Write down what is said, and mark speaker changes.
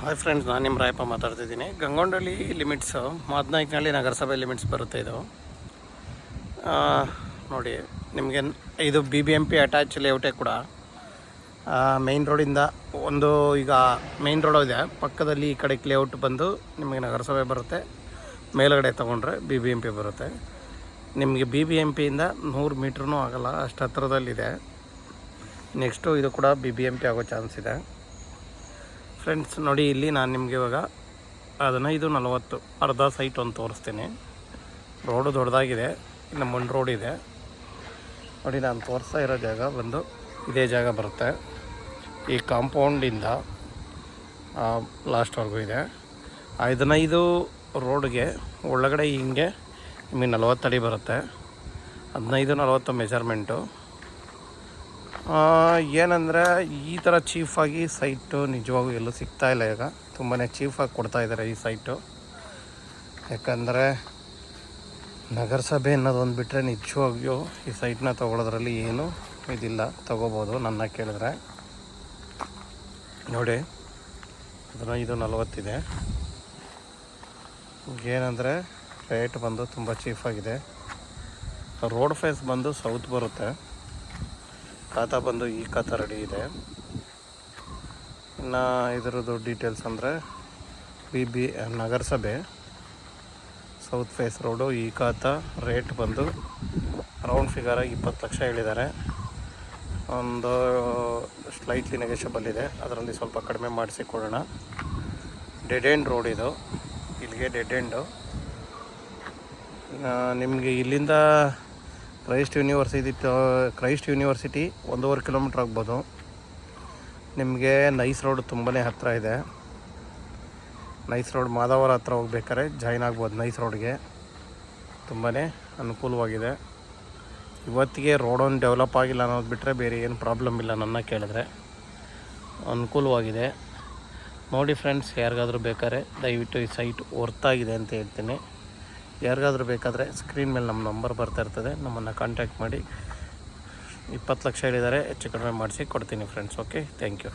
Speaker 1: Hi friends, ನಾನು ನಿಮ್ಮ ರಾಯಪ್ಪ ಮಾತಾಡ್ತಿದ್ದೀನಿ. ಗಂಗೊಂಡಳ್ಳಿ ಲಿಮಿಟ್ಸು ಮಾದನಾಯಕನಹಳ್ಳಿ ನಗರಸಭೆ ಲಿಮಿಟ್ಸ್ ಬರುತ್ತೆ ಇದು. ನೋಡಿ, ನಿಮಗೆ ಇದು BBMP ಅಟ್ಯಾಚ್ ಲೇಔಟೇ ಕೂಡ. ಮೇಯ್ನ್ ರೋಡಿಂದ ಒಂದು ಈಗ ಮೇಯ್ನ್ ರೋಡ್ ಇದೆ, ಪಕ್ಕದಲ್ಲಿ ಈ ಕಡೆ ಲೇಔಟ್ ಬಂದು ನಿಮಗೆ ನಗರಸಭೆ ಬರುತ್ತೆ. ಮೇಲುಗಡೆ ತೊಗೊಂಡ್ರೆ BBMP ಬರುತ್ತೆ. ನಿಮಗೆ BBMPಯಿಂದ 100 ಮೀಟ್ರೂ ಆಗೋಲ್ಲ, ಅಷ್ಟು ಹತ್ರದಲ್ಲಿದೆ. ನೆಕ್ಸ್ಟು ಇದು ಕೂಡ BBMP ಆಗೋ ಚಾನ್ಸ್ ಇದೆ. ಫ್ರೆಂಡ್ಸ್ ನೋಡಿ, ಇಲ್ಲಿ ನಾನು ನಿಮಗೆ ಇವಾಗ 15:40 ಅರ್ಧ ಸೈಟ್ ಒಂದು ತೋರಿಸ್ತೀನಿ. ರೋಡು ದೊಡ್ಡದಾಗಿದೆ, ಇನ್ನು ಮಣ್ಣು ರೋಡ್ ಇದೆ. ನೋಡಿ, ನಾನು ತೋರಿಸ್ತಾ ಇರೋ ಜಾಗ ಬಂದು ಇದೇ ಜಾಗ ಬರುತ್ತೆ. ಈ ಕಾಂಪೌಂಡಿಂದ ಲಾಸ್ಟ್ವರೆಗೂ ಇದೆ. 15 ರೋಡ್ಗೆ ಒಳಗಡೆ ಹಿಂಗೆ ನಿಮಗೆ 40 ಅಡಿ ಬರುತ್ತೆ. 15-40 ಮೆಜರ್ಮೆಂಟು. ಏನಂದರೆ ಈ ಥರ ಚೀಫಾಗಿ ಸೈಟು ನಿಜವಾಗೂ ಎಲ್ಲೂ ಸಿಗ್ತಾಯಿಲ್ಲ. ಈಗ ತುಂಬಾ ಚೀಫಾಗಿ ಕೊಡ್ತಾಯಿದ್ದಾರೆ ಈ ಸೈಟು. ಯಾಕಂದರೆ ನಗರಸಭೆ ಅನ್ನೋದೊಂದು ಬಿಟ್ಟರೆ ನಿಜವಾಗಿಯೂ ಈ ಸೈಟ್ನ ತೊಗೊಳೋದ್ರಲ್ಲಿ ಏನೂ ಇದಿಲ್ಲ. ತೊಗೋಬೋದು ನನ್ನ ಕೇಳಿದ್ರೆ. ನೋಡಿ, 15-40 ಇದೆ. ಏನಂದರೆ ರೇಟ್ ಬಂದು ತುಂಬ ಚೀಫಾಗಿದೆ. ರೋಡ್ ಫೇಸ್ ಬಂದು ಸೌತ್ ಬರುತ್ತೆ. ಖಾತಾ ಬಂದು ಈ ಖಾತಾ ರೆಡಿ ಇದೆ. ಇನ್ನು ಇದರದ್ದು ಡೀಟೇಲ್ಸ್ ಅಂದರೆ ನಗರಸಭೆ ಸೌತ್ ಫೇಸ್ ರೋಡು ಈ ಖಾತಾ ರೇಟ್ ಬಂದು ರೌಂಡ್ ಫಿಗರ್ 20 ಲಕ್ಷ ಹೇಳಿದ್ದಾರೆ. ಒಂದು ಸ್ಲೈಟ್ಲಿ ನೆಗೆಷಬಲ್ ಇದೆ, ಅದರಲ್ಲಿ ಸ್ವಲ್ಪ ಕಡಿಮೆ ಮಾಡಿಸಿ ಕೊಡೋಣ. ಡೆಡ್ ಎಂಡ್ ರೋಡ್ ಇದು, ಇಲ್ಲಿಗೆ ಡೆಡ್ ಎಂಡು. ನಿಮಗೆ ಇಲ್ಲಿಂದ ಕ್ರೈಸ್ಟ್ ಯೂನಿವರ್ಸಿಟಿ 1.5 ಕಿಲೋಮೀಟ್ರ್ ಆಗ್ಬೋದು. ನಿಮಗೆ ನೈಸ್ ರೋಡ್ ತುಂಬಾ ಹತ್ತಿರ ಇದೆ. ನೈಸ್ ರೋಡ್ ಮಾಧವರ ಹತ್ರ ಹೋಗ್ಬೇಕಾದ್ರೆ ಜಾಯ್ನ್ ಆಗ್ಬೋದು. ನೈಸ್ ರೋಡ್ಗೆ ತುಂಬಾ ಅನುಕೂಲವಾಗಿದೆ. ಇವತ್ತಿಗೆ ರೋಡೊಂದು ಡೆವಲಪ್ ಆಗಿಲ್ಲ ಅನ್ನೋದು ಬಿಟ್ಟರೆ ಬೇರೆ ಏನು ಪ್ರಾಬ್ಲಮ್ ಇಲ್ಲ. ನನ್ನ ಕೇಳಿದ್ರೆ ಅನುಕೂಲವಾಗಿದೆ. ನೋಡಿ ಫ್ರೆಂಡ್ಸ್, ಯಾರಿಗಾದ್ರೂ ಬೇಕಾದ್ರೆ ದಯವಿಟ್ಟು ಈ ಸೈಟ್ ವರ್ತಾಗಿದೆ ಅಂತ ಹೇಳ್ತೀನಿ. ಯಾರಿಗಾದ್ರೂ ಬೇಕಾದರೆ ಸ್ಕ್ರೀನ್ ಮೇಲೆ ನಮ್ಮ ನಂಬರ್ ಬರ್ತಾ ಇರ್ತದೆ, ನಮ್ಮನ್ನು ಕಾಂಟ್ಯಾಕ್ಟ್ ಮಾಡಿ. 20 ಲಕ್ಷ ಹೇಳಿದ್ದಾರೆ, ಹೆಚ್ಚು ಕಡಿಮೆ ಮಾಡಿಸಿ ಕೊಡ್ತೀನಿ ಫ್ರೆಂಡ್ಸ್. Okay, thank you.